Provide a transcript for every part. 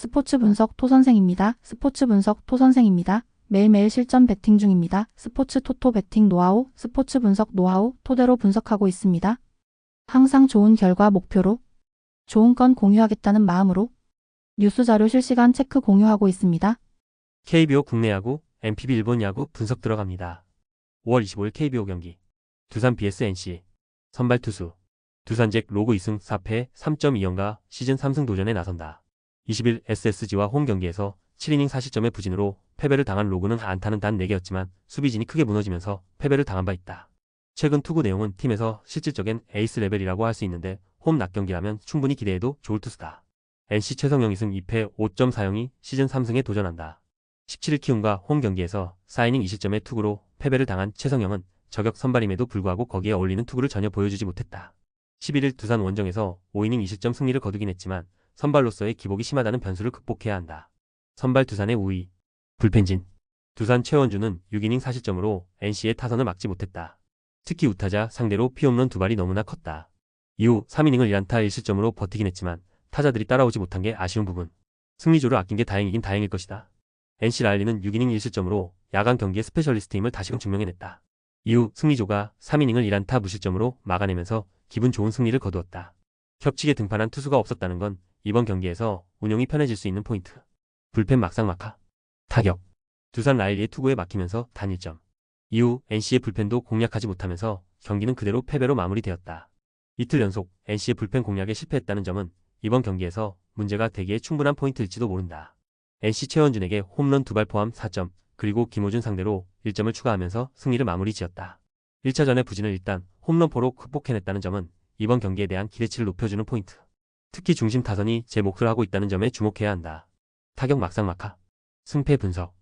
스포츠 분석 토선생입니다. 스포츠 분석 토선생입니다. 매일매일 실전 배팅 중입니다. 스포츠 토토 배팅 노하우, 스포츠 분석 노하우 토대로 분석하고 있습니다. 항상 좋은 결과 목표로 좋은 건 공유하겠다는 마음으로 뉴스 자료 실시간 체크 공유하고 있습니다. KBO 국내 야구, NPB 일본 야구 분석 들어갑니다. 5월 25일 KBO 경기 두산 vs NC 선발 투수 두산잭 로그 2승 4패 3.2연가 시즌 3승 도전에 나선다. 20일 SSG와 홈 경기에서 7이닝 4실점의 부진으로 패배를 당한 로그는 안타는 단 4개였지만 수비진이 크게 무너지면서 패배를 당한 바 있다. 최근 투구 내용은 팀에서 실질적인 에이스 레벨이라고 할 수 있는데 홈 낮 경기라면 충분히 기대해도 좋을 투수다. NC 최성영 2승 2패 5.40이 시즌 3승에 도전한다. 17일 키움과 홈 경기에서 4이닝 2실점의 투구로 패배를 당한 최성영은 저격 선발임에도 불구하고 거기에 어울리는 투구를 전혀 보여주지 못했다. 11일 두산 원정에서 5이닝 2실점 승리를 거두긴 했지만 선발로서의 기복이 심하다는 변수를 극복해야 한다. 선발 두산의 우위 불펜진 두산 최원주는 6이닝 4실점으로 NC의 타선을 막지 못했다. 특히 우타자 상대로 피홈런 2발이 너무나 컸다. 이후 3이닝을 1안타 1실점으로 버티긴 했지만 타자들이 따라오지 못한 게 아쉬운 부분. 승리조를 아낀 게 다행이긴 다행일 것이다. NC 라일리는 6이닝 1실점으로 야간 경기의 스페셜리스트임을 다시금 증명해냈다. 이후 승리조가 3이닝을 1안타 무실점으로 막아내면서 기분 좋은 승리를 거두었다. 겹치게 등판한 투수가 없었다는 건 이번 경기에서 운용이 편해질 수 있는 포인트. 불펜 막상막하. 타격. 두산 라일리의 투구에 막히면서 단 1점. 이후 NC의 불펜도 공략하지 못하면서 경기는 그대로 패배로 마무리되었다. 이틀 연속 NC의 불펜 공략에 실패했다는 점은 이번 경기에서 문제가 되기에 충분한 포인트일지도 모른다. NC 최원준에게 홈런 2발 포함 4점, 그리고 김호준 상대로 1점을 추가하면서 승리를 마무리 지었다. 1차전의 부진을 일단 홈런포로 극복해냈다는 점은 이번 경기에 대한 기대치를 높여주는 포인트. 특히 중심 타선이 제 몫을 하고 있다는 점에 주목해야 한다. 타격 막상막하. 승패 분석.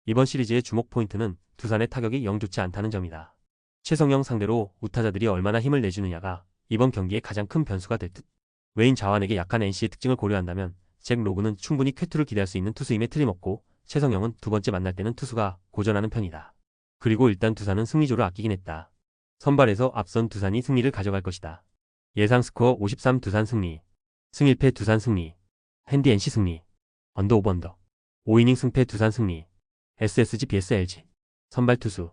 이번 시리즈의 주목 포인트는 두산의 타격이 영 좋지 않다는 점이다. 최성영 상대로 우타자들이 얼마나 힘을 내주느냐가 이번 경기의 가장 큰 변수가 될 듯. 외인 자완에게 약한 NC의 특징을 고려한다면 잭 로그는 충분히 쾌투를 기대할 수 있는 투수임에 틀림없고 최성영은 두 번째 만날 때는 투수가 고전하는 편이다. 그리고 일단 두산은 승리조를 아끼긴 했다. 선발에서 앞선 두산이 승리를 가져갈 것이다. 예상 스코어 53 두산 승리. 승 1패 두산 승리. 핸디 NC 승리. 언더 오버 언더. 5이닝 승패 두산 승리. SSG vs LG. 선발 투수.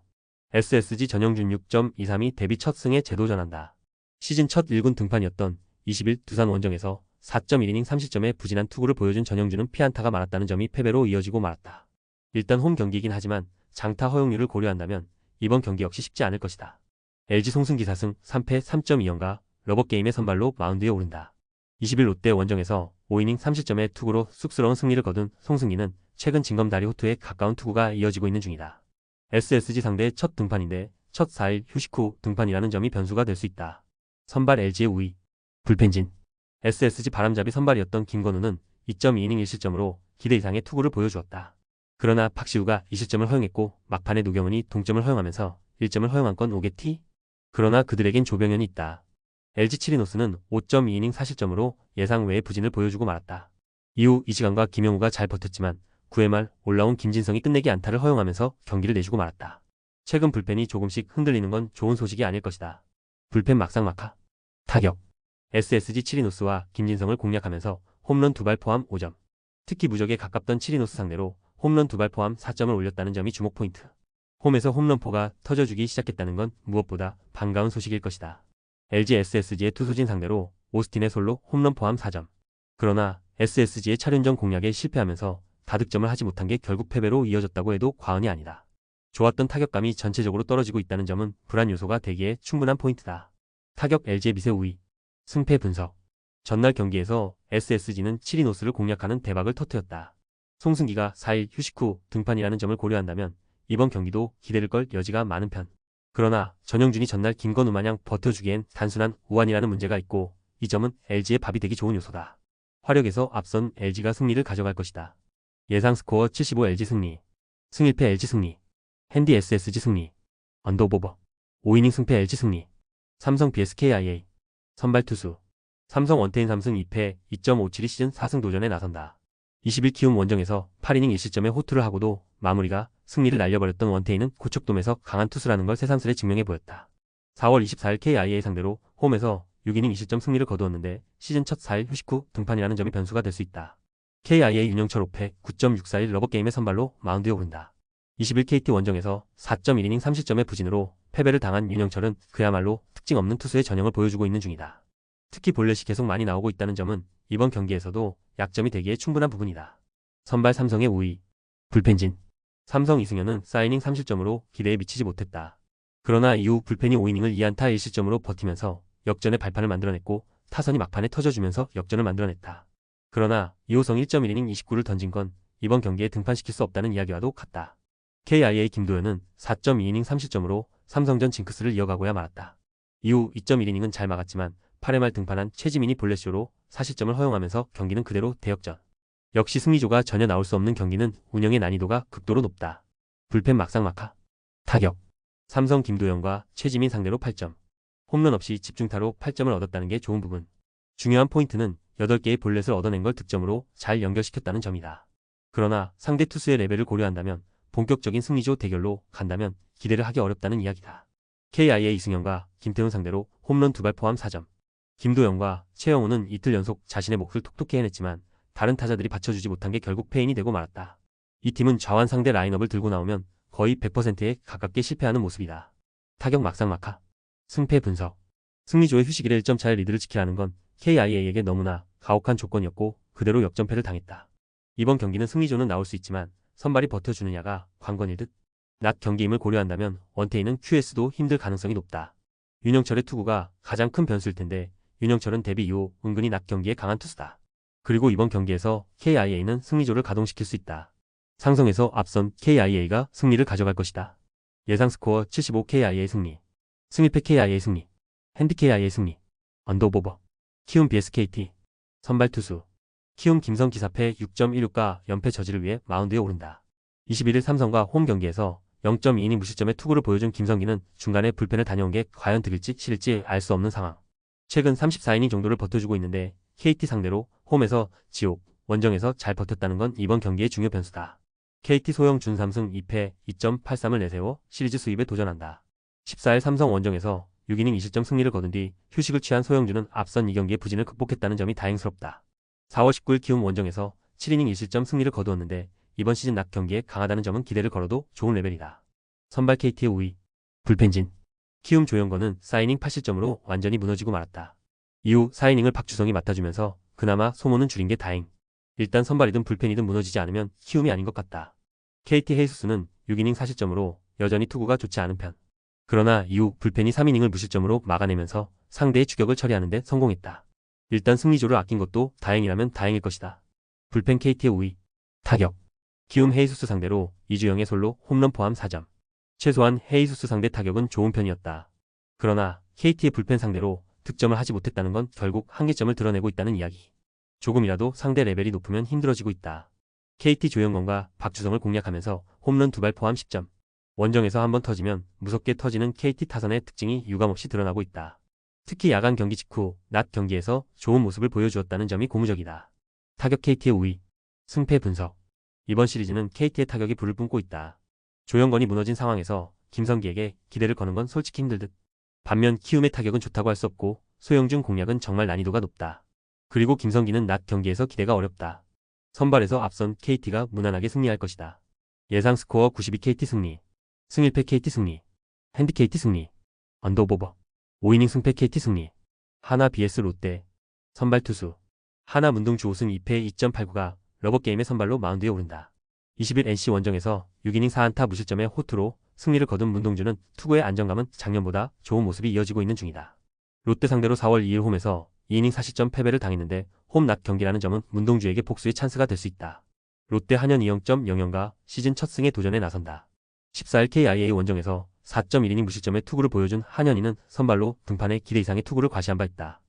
SSG 전영준 6.23이 데뷔 첫 승에 재도전한다. 시즌 첫 1군 등판이었던 20일 두산 원정에서 4.1이닝 3실점의 부진한 투구를 보여준 전영준은 피안타가 많았다는 점이 패배로 이어지고 말았다. 일단 홈 경기이긴 하지만 장타 허용률을 고려한다면 이번 경기 역시 쉽지 않을 것이다. LG 송승기 4승 3패 3.2연가 러버게임의 선발로 마운드에 오른다. 20일 롯데 원정에서 5이닝 3실점의 투구로 쑥스러운 승리를 거둔 송승기는 최근 징검다리 호투에 가까운 투구가 이어지고 있는 중이다. SSG 상대의 첫 등판인데 첫 4일 휴식 후 등판이라는 점이 변수가 될 수 있다. 선발 LG의 우위. 불펜진. SSG 바람잡이 선발이었던 김건우는 2.2이닝 1실점으로 기대 이상의 투구를 보여주었다. 그러나 박시우가 2실점을 허용했고 막판에 노경은이 동점을 허용하면서 1점을 허용한 건 오게티? 그러나 그들에겐 조병현이 있다. LG 치리노스는 5.2이닝 4실점으로 예상 외의 부진을 보여주고 말았다. 이후 이시간과 김영우가 잘 버텼지만 9회 말 올라온 김진성이 끝내기 안타를 허용하면서 경기를 내주고 말았다. 최근 불펜이 조금씩 흔들리는 건 좋은 소식이 아닐 것이다. 불펜 막상막하. 타격. SSG 치리노스와 김진성을 공략하면서 홈런 2발 포함 5점. 특히 무적에 가깝던 치리노스 상대로 홈런 2발 포함 4점을 올렸다는 점이 주목 포인트. 홈에서 홈런포가 터져주기 시작했다는 건 무엇보다 반가운 소식일 것이다. LG SSG의 투수진 상대로 오스틴의 솔로 홈런 포함 4점. 그러나 SSG의 차륜전 공략에 실패하면서 다득점을 하지 못한 게 결국 패배로 이어졌다고 해도 과언이 아니다. 좋았던 타격감이 전체적으로 떨어지고 있다는 점은 불안 요소가 되기에 충분한 포인트다. 타격 LG의 미세 우위. 승패 분석. 전날 경기에서 SSG는 치리노스를 공략하는 대박을 터뜨렸다. 송승기가 4일 휴식 후 등판이라는 점을 고려한다면 이번 경기도 기대를 걸 여지가 많은 편. 그러나 전영준이 전날 김건우 마냥 버텨주기엔 단순한 우완이라는 문제가 있고 이 점은 LG의 밥이 되기 좋은 요소다. 화력에서 앞선 LG가 승리를 가져갈 것이다. 예상 스코어 75 LG 승리. 승 1패 LG 승리. 핸디 SSG 승리. 언더오버. 5이닝 승패 LG 승리. 삼성 vs KIA. 선발 투수. 삼성 원태인 3승 2패 2.57이 시즌 4승 도전에 나선다. 20일 키움 원정에서 8이닝 1실점의 호투를 하고도 마무리가 승리를 날려버렸던 원태인은 고척돔에서 강한 투수라는 걸 새삼스레 증명해 보였다. 4월 24일 KIA 상대로 홈에서 6이닝 2실점 승리를 거두었는데 시즌 첫 4일 휴식 후 등판이라는 점이 변수가 될 수 있다. KIA 윤영철 5패 9.641 러버게임의 선발로 마운드에 오른다. 21 KT 원정에서 4.1이닝 3실점의 부진으로 패배를 당한 윤영철은 그야말로 특징 없는 투수의 전형을 보여주고 있는 중이다. 특히 볼넷이 계속 많이 나오고 있다는 점은 이번 경기에서도 약점이 되기에 충분한 부분이다. 선발 삼성의 우위. 불펜진. 삼성 이승현은 4이닝 3실점으로 기대에 미치지 못했다. 그러나 이후 불펜이 5이닝을 2안타 1실점으로 버티면서 역전의 발판을 만들어냈고 타선이 막판에 터져주면서 역전을 만들어냈다. 그러나 이호성 1.1이닝 29를 던진 건 이번 경기에 등판시킬 수 없다는 이야기와도 같다. KIA 김도현은 4.2이닝 3실점으로 삼성전 징크스를 이어가고야 말았다. 이후 2.1이닝은 잘 막았지만 8회 말 등판한 최지민이 볼넷쇼로 4실점을 허용하면서 경기는 그대로 대역전. 역시 승리조가 전혀 나올 수 없는 경기는 운영의 난이도가 극도로 높다. 불펜 막상막하. 타격. 삼성 김도현과 최지민 상대로 8점. 홈런 없이 집중타로 8점을 얻었다는 게 좋은 부분. 중요한 포인트는 8개의 볼넷을 얻어낸 걸 득점으로 잘 연결시켰다는 점이다. 그러나 상대 투수의 레벨을 고려한다면 본격적인 승리조 대결로 간다면 기대를 하기 어렵다는 이야기다. KIA 이승현과 김태훈 상대로 홈런 2발 포함 4점. 김도영과 최영우는 이틀 연속 자신의 몫을 톡톡히 해냈지만 다른 타자들이 받쳐주지 못한 게 결국 패인이 되고 말았다. 이 팀은 좌완 상대 라인업을 들고 나오면 거의 100%에 가깝게 실패하는 모습이다. 타격 막상막하. 승패 분석. 승리조의 휴식일에 1점 차의 리드를 지키라는 건 KIA에게 너무나 가혹한 조건이었고 그대로 역전패를 당했다. 이번 경기는 승리조는 나올 수 있지만 선발이 버텨주느냐가 관건일 듯. 낮 경기임을 고려한다면 원태인은 QS도 힘들 가능성이 높다. 윤영철의 투구가 가장 큰 변수일 텐데 윤영철은 데뷔 이후 은근히 낮 경기에 강한 투수다. 그리고 이번 경기에서 KIA는 승리조를 가동시킬 수 있다. 상성에서 앞선 KIA가 승리를 가져갈 것이다. 예상 스코어 75 KIA 승리. 승일패 KIA 승리. 핸디 KIA 승리. 언더오버. 키움 vs KT. 선발 투수. 키움 김성 기사패 6.16가 연패 저지를 위해 마운드에 오른다. 21일 삼성과 홈 경기에서 0.2이닝 무실점의 투구를 보여준 김성기는 중간에 불펜을 다녀온 게 과연 득일지 실일지 알 수 없는 상황. 최근 34이닝 정도를 버텨주고 있는데 KT 상대로 홈에서 지옥, 원정에서 잘 버텼다는 건 이번 경기의 중요 변수다. KT 소형 준 3승 2패 2.83을 내세워 시리즈 수입에 도전한다. 14일 삼성 원정에서 6이닝 2실점 승리를 거둔 뒤 휴식을 취한 소형준은 앞선 2경기의 부진을 극복했다는 점이 다행스럽다. 4월 19일 키움 원정에서 7이닝 1실점 승리를 거두었는데 이번 시즌 낮 경기에 강하다는 점은 기대를 걸어도 좋은 레벨이다. 선발 KT의 우위. 불펜진. 키움 조영건은 4이닝 8실점으로 완전히 무너지고 말았다. 이후 4이닝을 박주성이 맡아주면서 그나마 소모는 줄인 게 다행. 일단 선발이든 불펜이든 무너지지 않으면 키움이 아닌 것 같다. KT 헤이수스는 6이닝 4실점으로 여전히 투구가 좋지 않은 편. 그러나 이후 불펜이 3이닝을 무실점으로 막아내면서 상대의 추격을 처리하는 데 성공했다. 일단 승리조를 아낀 것도 다행이라면 다행일 것이다. 불펜 KT의 우위. 타격. 키움 헤이수스 상대로 이주영의 솔로 홈런 포함 4점. 최소한 헤이수스 상대 타격은 좋은 편이었다. 그러나 KT의 불펜 상대로 득점을 하지 못했다는 건 결국 한계점을 드러내고 있다는 이야기. 조금이라도 상대 레벨이 높으면 힘들어지고 있다. KT 조영건과 박주성을 공략하면서 홈런 2발 포함 10점. 원정에서 한번 터지면 무섭게 터지는 KT 타선의 특징이 유감없이 드러나고 있다. 특히 야간 경기 직후 낮 경기에서 좋은 모습을 보여주었다는 점이 고무적이다. 타격 KT의 우위. 승패 분석. 이번 시리즈는 KT의 타격이 불을 뿜고 있다. 조영건이 무너진 상황에서 김성기에게 기대를 거는 건 솔직히 힘들 듯. 반면 키움의 타격은 좋다고 할 수 없고 소영준 공략은 정말 난이도가 높다. 그리고 김성기는 낮 경기에서 기대가 어렵다. 선발에서 앞선 KT가 무난하게 승리할 것이다. 예상 스코어 92 KT 승리. 승일패 KT 승리. 핸디 KT 승리. 언더오버. 5이닝 승패 KT 승리. 하나 vs 롯데. 선발 투수. 하나 문동주 5승 2패 2.89가 러버게임의 선발로 마운드에 오른다. 20일 NC 원정에서 6이닝 4안타 무실점의 호투로 승리를 거둔 문동주는 투구의 안정감은 작년보다 좋은 모습이 이어지고 있는 중이다. 롯데 상대로 4월 2일 홈에서 2이닝 4실점 패배를 당했는데 홈 낮 경기라는 점은 문동주에게 복수의 찬스가 될 수 있다. 롯데 한현 2.00가 시즌 첫 승에 도전에 나선다. 14일 KIA 원정에서 4.1이닝 무실점의 투구를 보여준 한현희는 선발로 등판에 기대 이상의 투구를 과시한 바 있다.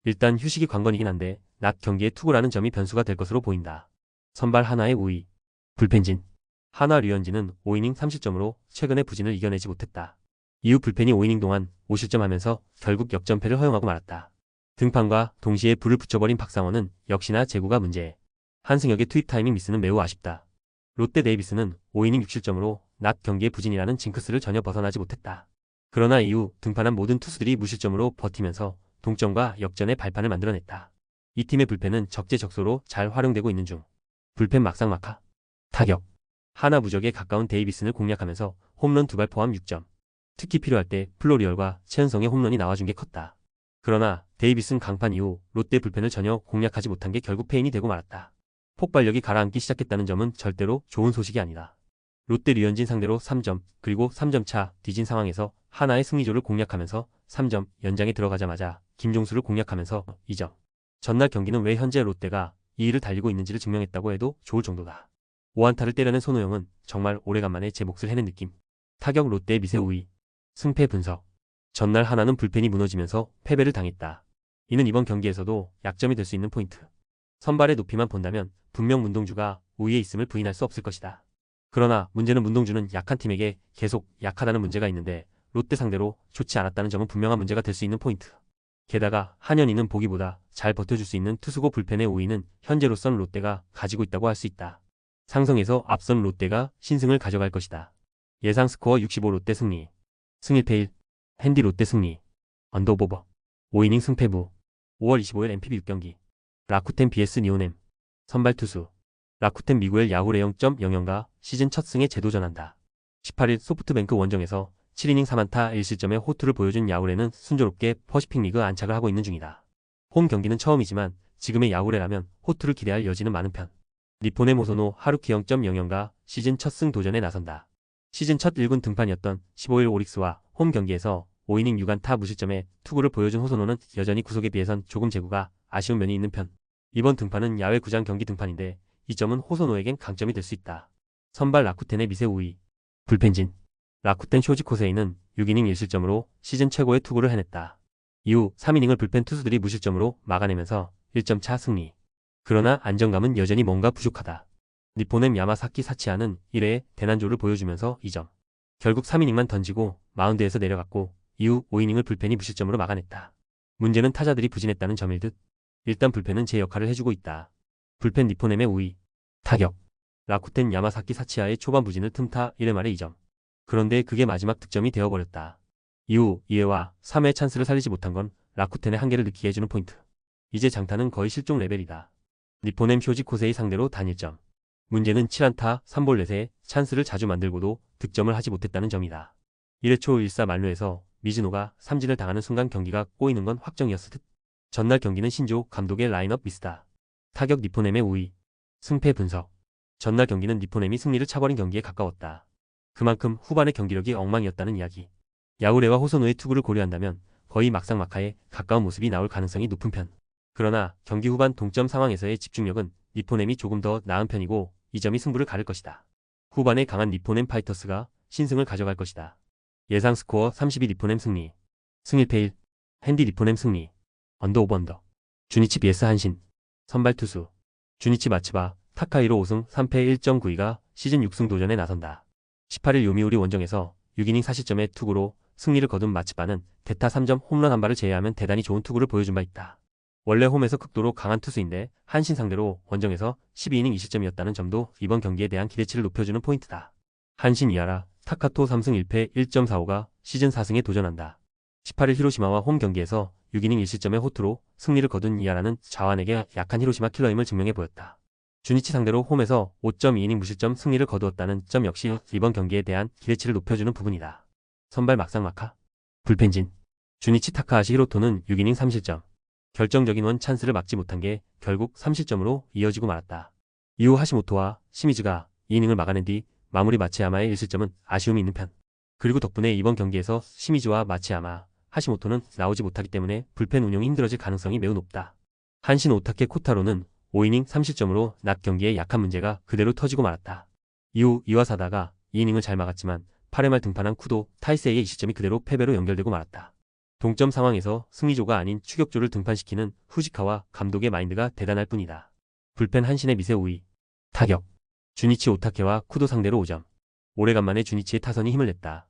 일단 휴식이 관건이긴 한데 낮 경기의 투구라는 점이 변수가 될 것으로 보인다. 선발 하나의 우위. 불펜진. 하나 류현진은 5이닝 3실점으로 최근의 부진을 이겨내지 못했다. 이후 불펜이 5이닝 동안 5실점하면서 결국 역전패를 허용하고 말았다. 등판과 동시에 불을 붙여버린 박상원은 역시나 제구가 문제. 한승혁의 투입 타이밍 미스는 매우 아쉽다. 롯데 데이비스는 5이닝 6실점으로 낮 경기의 부진이라는 징크스를 전혀 벗어나지 못했다. 그러나 이후 등판한 모든 투수들이 무실점으로 버티면서 동점과 역전의 발판을 만들어냈다. 이 팀의 불펜은 적재적소로 잘 활용되고 있는 중. 불펜 막상막하. 타격. 하나 무적에 가까운 데이비슨을 공략하면서 홈런 2발 포함 6점. 특히 필요할 때 플로리얼과 최은성의 홈런이 나와준 게 컸다. 그러나 데이비슨 강판 이후 롯데 불펜을 전혀 공략하지 못한 게 결국 패인이 되고 말았다. 폭발력이 가라앉기 시작했다는 점은 절대로 좋은 소식이 아니다. 롯데 류현진 상대로 3점, 그리고 3점 차 뒤진 상황에서 하나의 승리조를 공략하면서 3점, 연장에 들어가자마자 김종수를 공략하면서 2점. 전날 경기는 왜 현재 롯데가 2위를 달리고 있는지를 증명했다고 해도 좋을 정도다. 5안타를 때려낸 손호영은 정말 오래간만에 제 몫을 해낸 느낌. 타격 롯데의 미세 우위. 승패 분석. 전날 하나는 불펜이 무너지면서 패배를 당했다. 이는 이번 경기에서도 약점이 될 수 있는 포인트. 선발의 높이만 본다면 분명 문동주가 우위에 있음을 부인할 수 없을 것이다. 그러나 문제는 문동주는 약한 팀에게 계속 약하다는 문제가 있는데 롯데 상대로 좋지 않았다는 점은 분명한 문제가 될 수 있는 포인트. 게다가 한현희는 보기보다 잘 버텨줄 수 있는 투수고 불펜의 우위는 현재로선 롯데가 가지고 있다고 할 수 있다. 상성에서 앞선 롯데가 신승을 가져갈 것이다. 예상 스코어 65 롯데 승리. 승일패 1. 핸디 롯데 승리. 언더오버. 5이닝 승패부. 5월 25일 NPB 6경기. 라쿠텐 vs 니오넴. 선발 투수. 라쿠텐 미구엘 야후 레영.0 0가 시즌 첫 승에 재도전한다. 18일 소프트뱅크 원정에서 7이닝 3안타 1실점의 호투를 보여준 야후레는 순조롭게 퍼시픽 리그 안착을 하고 있는 중이다. 홈 경기는 처음이지만 지금의 야후레라면 호투를 기대할 여지는 많은 편. 니폰의 모소노 하루키 0.00가 시즌 첫 승 도전에 나선다. 시즌 첫 1군 등판이었던 15일 오릭스와 홈 경기에서 5이닝 6안타 무실점의 투구를 보여준 호소노는 여전히 구속에 비해선 조금 제구가 아쉬운 면이 있는 편. 이번 등판은 야외 구장 경기 등판인데 이 점은 호소노에겐 강점이 될 수 있다. 선발 라쿠텐의 미세 우위. 불펜진. 라쿠텐 쇼지 코세이는 6이닝 1실점으로 시즌 최고의 투구를 해냈다. 이후 3이닝을 불펜 투수들이 무실점으로 막아내면서 1점 차 승리. 그러나 안정감은 여전히 뭔가 부족하다. 니포넴 야마사키 사치아는 1회에 대난조를 보여주면서 2점. 결국 3이닝만 던지고 마운드에서 내려갔고 이후 5이닝을 불펜이 무실점으로 막아냈다. 문제는 타자들이 부진했다는 점일 듯. 일단 불펜은 제 역할을 해주고 있다. 불펜 니포넴의 우위. 타격. 라쿠텐 야마사키 사치아의 초반 부진을 틈타 1회 말에 2점. 그런데 그게 마지막 득점이 되어버렸다. 이후 2회와 3회 찬스를 살리지 못한 건 라쿠텐의 한계를 느끼게 해주는 포인트. 이제 장타는 거의 실종 레벨이다. 니포넴 쇼지 코세이 상대로 단일점. 문제는 7안타 3볼 4세 찬스를 자주 만들고도 득점을 하지 못했다는 점이다. 1회 초 1사 만루에서 미즈노가 삼진을 당하는 순간 경기가 꼬이는 건 확정이었을 듯. 전날 경기는 신조 감독의 라인업 미스다. 타격 니포넴의 우위. 승패 분석. 전날 경기는 니포넴이 승리를 차버린 경기에 가까웠다. 그만큼 후반의 경기력이 엉망이었다는 이야기. 야후레와 호소노의 투구를 고려한다면 거의 막상막하에 가까운 모습이 나올 가능성이 높은 편. 그러나 경기 후반 동점 상황에서의 집중력은 니포넴이 조금 더 나은 편이고 이 점이 승부를 가를 것이다. 후반에 강한 니포넴 파이터스가 신승을 가져갈 것이다. 예상 스코어 32 니포넴 승리. 승일패 1. 핸디 니포넴 승리. 언더 오버 언더. 주니치 vs 한신. 선발 투수. 주니치 마츠바 타카이로 5승 3패 1.92가 시즌 6승 도전에 나선다. 18일 요미우리 원정에서 6이닝 4실점의 투구로 승리를 거둔 마츠바는 대타 3점 홈런 한 발을 제외하면 대단히 좋은 투구를 보여준 바 있다. 원래 홈에서 극도로 강한 투수인데 한신 상대로 원정에서 12이닝 2실점이었다는 점도 이번 경기에 대한 기대치를 높여주는 포인트다. 한신 이하라 타카토 3승 1패 1.45가 시즌 4승에 도전한다. 18일 히로시마와 홈 경기에서 6이닝 1실점의 호투로 승리를 거둔 이하라는 자완에게 약한 히로시마 킬러임을 증명해 보였다. 주니치 상대로 홈에서 5.2이닝 무실점 승리를 거두었다는 점 역시 이번 경기에 대한 기대치를 높여주는 부분이다. 선발 막상막하. 불펜진. 주니치 타카하시 히로토는 6이닝 3실점. 결정적인 원 찬스를 막지 못한 게 결국 3실점으로 이어지고 말았다. 이후 하시모토와 시미즈가 2이닝을 막아낸 뒤 마무리 마츠야마의 1실점은 아쉬움이 있는 편. 그리고 덕분에 이번 경기에서 시미즈와 마츠야마, 하시모토는 나오지 못하기 때문에 불펜 운용이 힘들어질 가능성이 매우 높다. 한신 오타케 코타로는 5이닝 3실점으로 낮 경기에 약한 문제가 그대로 터지고 말았다. 이후 이와사다가 2이닝을 잘 막았지만 8회 말 등판한 쿠도 타이세이의 2실점이 그대로 패배로 연결되고 말았다. 동점 상황에서 승리조가 아닌 추격조를 등판시키는 후지카와 감독의 마인드가 대단할 뿐이다. 불펜 한신의 미세 우위. 타격. 주니치 오타케와 쿠도 상대로 5점. 오래간만에 주니치의 타선이 힘을 냈다.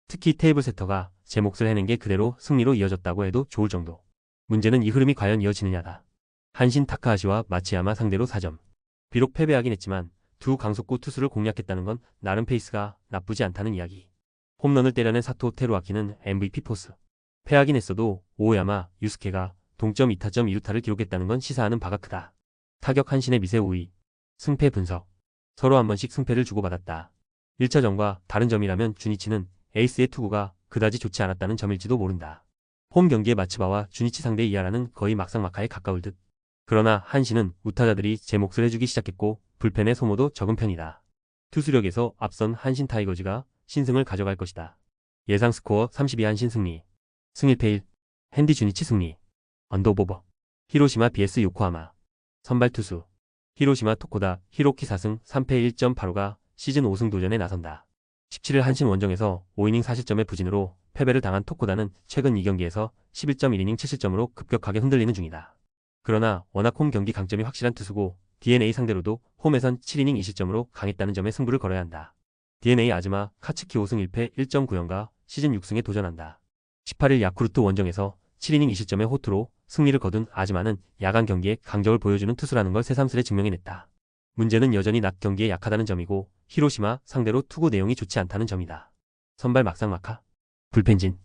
특히 테이블 세터가 제 몫을 해낸 게 그대로 승리로 이어졌다고 해도 좋을 정도. 문제는 이 흐름이 과연 이어지느냐다. 한신 타카하시와 마츠야마 상대로 4점. 비록 패배하긴 했지만 두 강속구 투수를 공략했다는 건 나름 페이스가 나쁘지 않다는 이야기. 홈런을 때려낸 사토 테루아키는 MVP 포스. 패하긴 했어도 오야마, 유스케가 동점 2타점 2루타를 기록했다는 건 시사하는 바가 크다. 타격 한신의 미세 우위. 승패 분석. 서로 한 번씩 승패를 주고받았다. 1차전과 다른 점이라면 주니치는 에이스의 투구가 그다지 좋지 않았다는 점일지도 모른다. 홈 경기의 마츠바와 주니치 상대 이하라는 거의 막상막하에 가까울 듯. 그러나 한신은 우타자들이 제 몫을 해주기 시작했고 불펜의 소모도 적은 편이다. 투수력에서 앞선 한신 타이거즈가 신승을 가져갈 것이다. 예상 스코어 32 한신 승리. 승일패 1. 핸디 주니치 승리. 언더보버. 히로시마 vs 요코하마. 선발 투수. 히로시마 토코다 히로키 4승 3패 1.85가 시즌 5승 도전에 나선다. 17일 한신 원정에서 5이닝 4실점의 부진으로 패배를 당한 토코다는 최근 2경기에서 11.1이닝 7실점으로 급격하게 흔들리는 중이다. 그러나 워낙 홈 경기 강점이 확실한 투수고 DNA 상대로도 홈에선 7이닝 2실점으로 강했다는 점에 승부를 걸어야 한다. DNA 아즈마 카츠키 5승 1패 1.94가 시즌 6승에 도전한다. 18일 야쿠르트 원정에서 7이닝 2실점의 호투로 승리를 거둔 아즈마는 야간 경기에 강적을 보여주는 투수라는 걸 새삼스레 증명해냈다. 문제는 여전히 낮 경기에 약하다는 점이고 히로시마 상대로 투구 내용이 좋지 않다는 점이다. 선발 막상막하. 불펜진.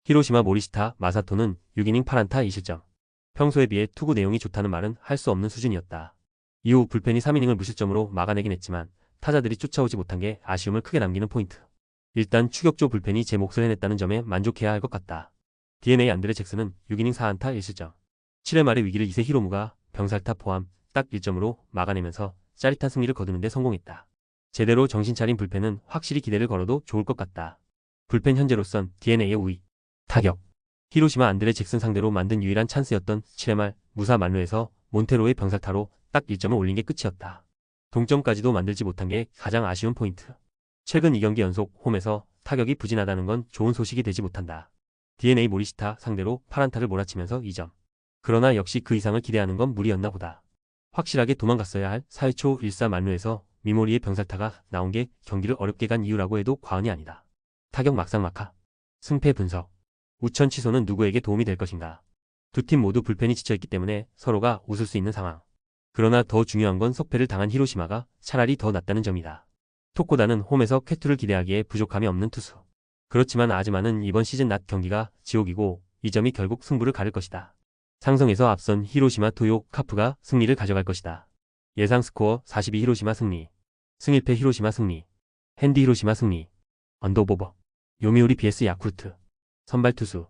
히로시마 모리시타 마사토는 6이닝 8안타 2실점. 평소에 비해 투구 내용이 좋다는 말은 할 수 없는 수준이었다. 이후 불펜이 3이닝을 무실점으로 막아내긴 했지만 타자들이 쫓아오지 못한 게 아쉬움을 크게 남기는 포인트. 일단 추격조 불펜이 제 몫을 해냈다는 점에 만족해야 할 것 같다. DNA 안드레 잭슨은 6이닝 4안타 1실점. 7회 말의 위기를 이세 히로무가 병살타 포함 딱 1점으로 막아내면서 짜릿한 승리를 거두는 데 성공했다. 제대로 정신 차린 불펜은 확실히 기대를 걸어도 좋을 것 같다. 불펜 현재로선 DNA의 우위. 타격. 히로시마 안드레 잭슨 상대로 만든 유일한 찬스였던 7회 말 무사 만루에서 몬테로의 병살타로 딱 1점을 올린 게 끝이었다. 동점까지도 만들지 못한 게 가장 아쉬운 포인트. 최근 2경기 연속 홈에서 타격이 부진하다는 건 좋은 소식이 되지 못한다. DNA 모리시타 상대로 8안타를 몰아치면서 2점. 그러나 역시 그 이상을 기대하는 건 무리였나 보다. 확실하게 도망갔어야 할 4회 초 1사 만루에서 미모리의 병살타가 나온 게 경기를 어렵게 간 이유라고 해도 과언이 아니다. 타격 막상막하. 승패 분석. 우천 취소는 누구에게 도움이 될 것인가. 두 팀 모두 불펜이 지쳐있기 때문에 서로가 웃을 수 있는 상황. 그러나 더 중요한 건 석패를 당한 히로시마가 차라리 더 낫다는 점이다. 토코다는 홈에서 쾌투를 기대하기에 부족함이 없는 투수. 그렇지만 아즈마는 이번 시즌 낮 경기가 지옥이고 이 점이 결국 승부를 가를 것이다. 상성에서 앞선 히로시마 토요 카프가 승리를 가져갈 것이다. 예상 스코어 42 히로시마 승리. 승일패 히로시마 승리. 핸디 히로시마 승리. 언더보버. 요미우리 vs 야쿠르트. 선발 투수.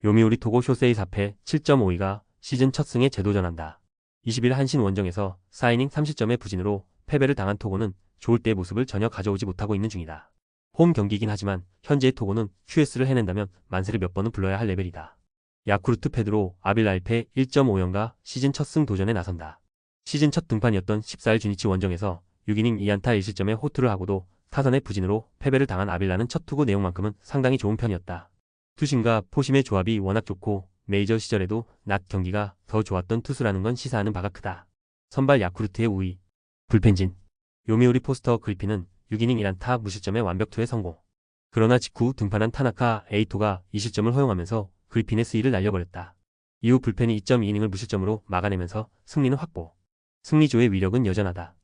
요미우리 토고 쇼세이 4패 7.52가 시즌 첫 승에 재도전한다. 20일 한신 원정에서 4이닝 3실점의 부진으로 패배를 당한 토고는 좋을 때의 모습을 전혀 가져오지 못하고 있는 중이다. 홈 경기이긴 하지만 현재의 토고는 QS를 해낸다면 만세를 몇 번은 불러야 할 레벨이다. 야쿠르트 페드로 아빌라 1패 1.54가 시즌 첫 승 도전에 나선다. 시즌 첫 등판이었던 14일 주니치 원정에서 6이닝 2안타 1실점의 호투를 하고도 타선의 부진으로 패배를 당한 아빌라는 첫 투구 내용만큼은 상당히 좋은 편이었다. 투심과 포심의 조합이 워낙 좋고 메이저 시절에도 낮 경기가 더 좋았던 투수라는 건 시사하는 바가 크다. 선발 야쿠르트의 우위. 불펜진. 요미우리 포스터 그리핀은 6이닝 1안타 무실점의 완벽 투에 성공. 그러나 직후 등판한 타나카 에이토가 2실점을 허용하면서 그리핀의 수위를 날려버렸다. 이후 불펜이 2.2이닝을 무실점으로 막아내면서 승리는 확보. 승리조의 위력은 여전하다.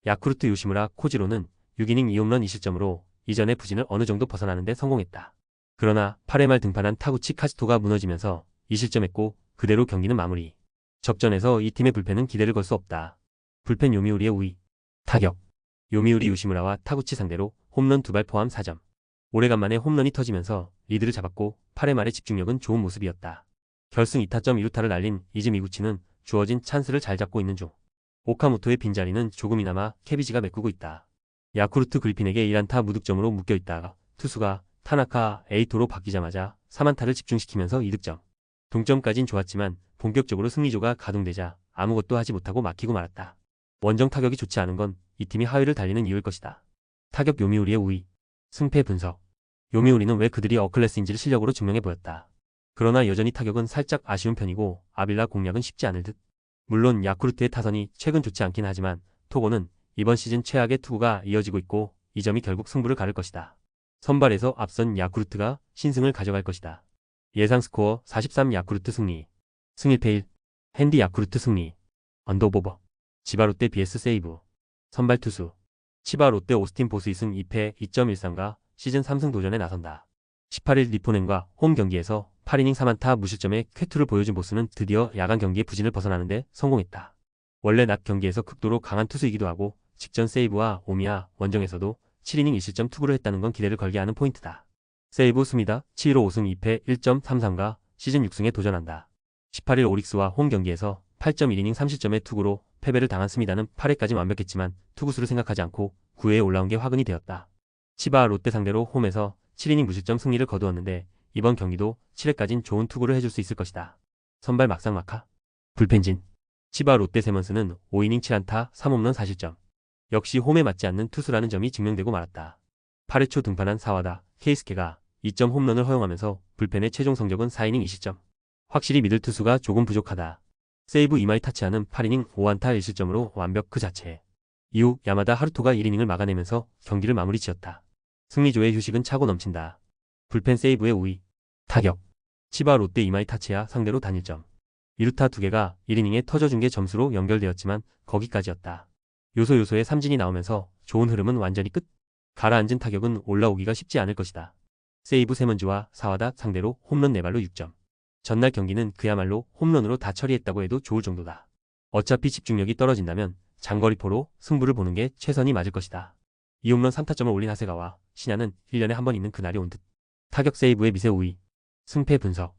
야쿠르트 요시무라 코지로는 6이닝 2홈런 2실점으로 이전의 부진을 어느 정도 벗어나는 데 성공했다. 그러나 8회 말 등판한 타구치 카지토가 무너지면서 2실점했고 그대로 경기는 마무리. 접전에서 이 팀의 불펜은 기대를 걸 수 없다. 불펜 요미우리의 우위. 타격. 요미우리 요시무라와 타구치 상대로 홈런 2발 포함 4점. 오래간만에 홈런이 터지면서 리드를 잡았고 8회 말의 집중력은 좋은 모습이었다. 결승 2타점 2루타를 날린 이즈미 구치는 주어진 찬스를 잘 잡고 있는 중. 오카모토의 빈자리는 조금이나마 케비지가 메꾸고 있다. 야쿠르트 그리핀에게 1안타 무득점으로 묶여있다가 투수가 타나카 에이토로 바뀌자마자 3안타를 집중시키면서 2득점. 동점까진 좋았지만 본격적으로 승리조가 가동되자 아무것도 하지 못하고 막히고 말았다. 원정 타격이 좋지 않은 건 이 팀이 하위를 달리는 이유일 것이다. 타격 요미우리의 우위. 승패 분석. 요미우리는 왜 그들이 어클래스인지를 실력으로 증명해 보였다. 그러나 여전히 타격은 살짝 아쉬운 편이고 아빌라 공략은 쉽지 않을 듯. 물론 야쿠르트의 타선이 최근 좋지 않긴 하지만 토고는 이번 시즌 최악의 투구가 이어지고 있고 이 점이 결국 승부를 가를 것이다. 선발에서 앞선 야쿠르트가 신승을 가져갈 것이다. 예상 스코어 43 야쿠르트 승리. 승일패 1. 핸디 야쿠르트 승리. 언더보버. 치바 롯데 vs 세이브. 선발 투수. 치바 롯데 오스틴 보스 2승 2패 2.13가 시즌 3승 도전에 나선다. 18일 리포넨과 홈 경기에서 8이닝 3안타 무실점의 쾌투를 보여준 보스는 드디어 야간 경기의 부진을 벗어나는데 성공했다. 원래 낮 경기에서 극도로 강한 투수이기도 하고 직전 세이브와 오미야 원정에서도 7이닝 1실점 투구를 했다는 건 기대를 걸게 하는 포인트다. 세이브 수미다 7로 5승 2패 1.33가 시즌 6승에 도전한다. 18일 오릭스와 홈 경기에서 8.1이닝 3실점의 투구로 패배를 당한 스미다는 8회까지 완벽했지만 투구수를 생각하지 않고 9회에 올라온 게 화근이 되었다. 치바 롯데 상대로 홈에서 7이닝 무실점 승리를 거두었는데 이번 경기도 7회까진 좋은 투구를 해줄 수 있을 것이다. 선발 막상막하. 불펜진. 치바 롯데 세먼스는 5이닝 7안타 3홈런 4실점. 역시 홈에 맞지 않는 투수라는 점이 증명되고 말았다. 8회 초 등판한 사와다 케이스케가 2점 홈런을 허용하면서 불펜의 최종 성적은 4이닝 2실점. 확실히 미들 투수가 조금 부족하다. 세이브 이마이 타치아는 8이닝 5안타 1실점으로 완벽 그 자체. 이후 야마다 하루토가 1이닝을 막아내면서 경기를 마무리 지었다. 승리조의 휴식은 차고 넘친다. 불펜 세이브의 우위. 타격. 치바 롯데 이마이 타치아 상대로 단일점. 2루타 2개가 1이닝에 터져준 게 점수로 연결되었지만 거기까지였다. 요소요소에 삼진이 나오면서 좋은 흐름은 완전히 끝. 가라앉은 타격은 올라오기가 쉽지 않을 것이다. 세이브 세먼즈와 사와다 상대로 홈런 4발로 6점. 전날 경기는 그야말로 홈런으로 다 처리했다고 해도 좋을 정도다. 어차피 집중력이 떨어진다면 장거리포로 승부를 보는 게 최선이 맞을 것이다. 2홈런 3타점을 올린 하세가와 신야는 1년에 한 번 있는 그날이 온 듯. 타격 세이브의 미세 우위. 승패 분석.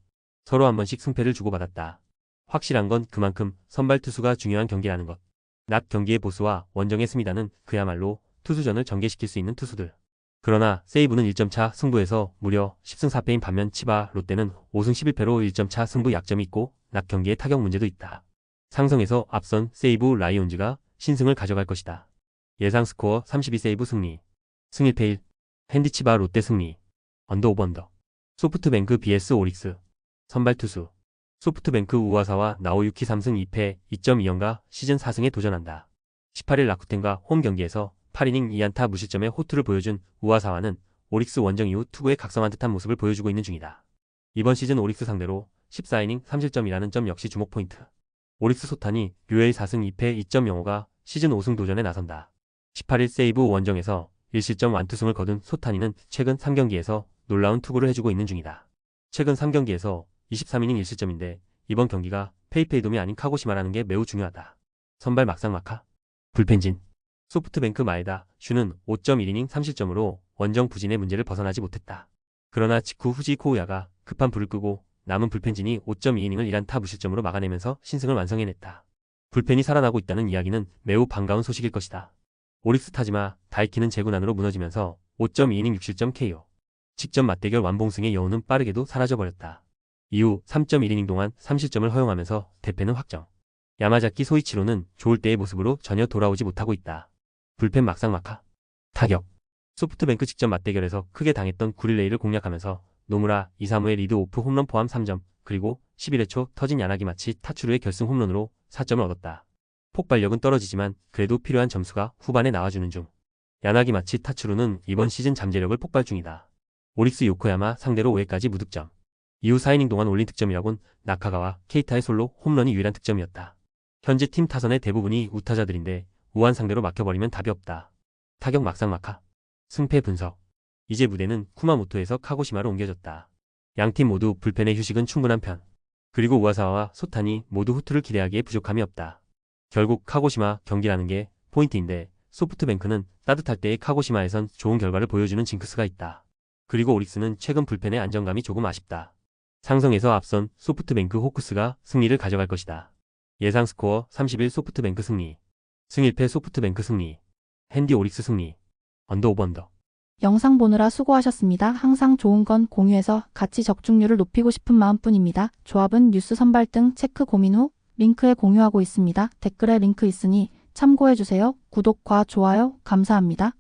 서로 한 번씩 승패를 주고받았다. 확실한 건 그만큼 선발 투수가 중요한 경기라는 것. 낮 경기의 보스와 원정의 스미다는 그야말로 투수전을 전개시킬 수 있는 투수들. 그러나 세이브는 1점 차 승부에서 무려 10승 4패인 반면 치바 롯데는 5승 11패로 1점 차 승부 약점이 있고 낮 경기의 타격 문제도 있다. 상성에서 앞선 세이브 라이온즈가 신승을 가져갈 것이다. 예상 스코어 32세이브 승리. 승 1패 1. 핸디 치바 롯데 승리. 언더 오버 언더. 소프트뱅크 vs 오릭스. 선발 투수. 소프트뱅크 우와사와 나오유키 3승 2패 2.2연가 시즌 4승에 도전한다. 18일 라쿠텐과 홈 경기에서 8이닝 2안타 무실점의 호투를 보여준 우와사와는 오릭스 원정 이후 투구에 각성한 듯한 모습을 보여주고 있는 중이다. 이번 시즌 오릭스 상대로 14이닝 3실점이라는 점 역시 주목 포인트. 오릭스 소탄이 류엘 4승 2패 2.05가 시즌 5승 도전에 나선다. 18일 세이브 원정에서 1실점 완투승을 거둔 소탄이는 최근 3경기에서 놀라운 투구를 해주고 있는 중이다. 최근 3경기에서 23이닝 1실점인데 이번 경기가 페이페이돔이 아닌 카고시마라는 게 매우 중요하다. 선발 막상막하. 불펜진. 소프트뱅크 마에다 슈는 5.1이닝 3실점으로 원정 부진의 문제를 벗어나지 못했다. 그러나 직후 후지 코우야가 급한 불을 끄고 남은 불펜진이 5.2이닝을 1안타 무실점으로 막아내면서 신승을 완성해냈다. 불펜이 살아나고 있다는 이야기는 매우 반가운 소식일 것이다. 오릭스 타지마 다이키는 재군안으로 무너지면서 5.2이닝 6실점 KO. 직전 맞대결 완봉승의 여운은 빠르게도 사라져버렸다. 이후 3.1이닝 동안 3실점을 허용하면서 대패는 확정. 야마자키 소이치로는 좋을 때의 모습으로 전혀 돌아오지 못하고 있다. 불펜 막상막하. 타격. 소프트뱅크 직전 맞대결에서 크게 당했던 구릴레이를 공략하면서 노무라 2, 3호의 리드 오프 홈런 포함 3점, 그리고 11회 초 터진 야나기 마치 타츠루의 결승 홈런으로 4점을 얻었다. 폭발력은 떨어지지만 그래도 필요한 점수가 후반에 나와주는 중. 야나기 마치 타츠루는 이번 시즌 잠재력을 폭발 중이다. 오릭스 요코야마 상대로 5회까지 무득점. 이후 4이닝 동안 올린 득점이라곤 나카가와 케이타의 솔로 홈런이 유일한 득점이었다. 현재 팀 타선의 대부분이 우타자들인데 우한 상대로 막혀버리면 답이 없다. 타격 막상막하. 승패 분석. 이제 무대는 쿠마모토에서 카고시마로 옮겨졌다. 양팀 모두 불펜의 휴식은 충분한 편. 그리고 우와사와와 소탄이 모두 후투를 기대하기에 부족함이 없다. 결국 카고시마 경기라는 게 포인트인데 소프트뱅크는 따뜻할 때의 카고시마에선 좋은 결과를 보여주는 징크스가 있다. 그리고 오릭스는 최근 불펜의 안정감이 조금 아쉽다. 상성에서 앞선 소프트뱅크 호크스가 승리를 가져갈 것이다. 예상 스코어 31 소프트뱅크 승리. 승 1패 소프트뱅크 승리. 핸디 오릭스 승리. 언더 오버 언더. 영상 보느라 수고하셨습니다. 항상 좋은 건 공유해서 같이 적중률을 높이고 싶은 마음뿐입니다. 조합은 뉴스 선발 등 체크 고민 후 링크에 공유하고 있습니다. 댓글에 링크 있으니 참고해주세요. 구독과 좋아요 감사합니다.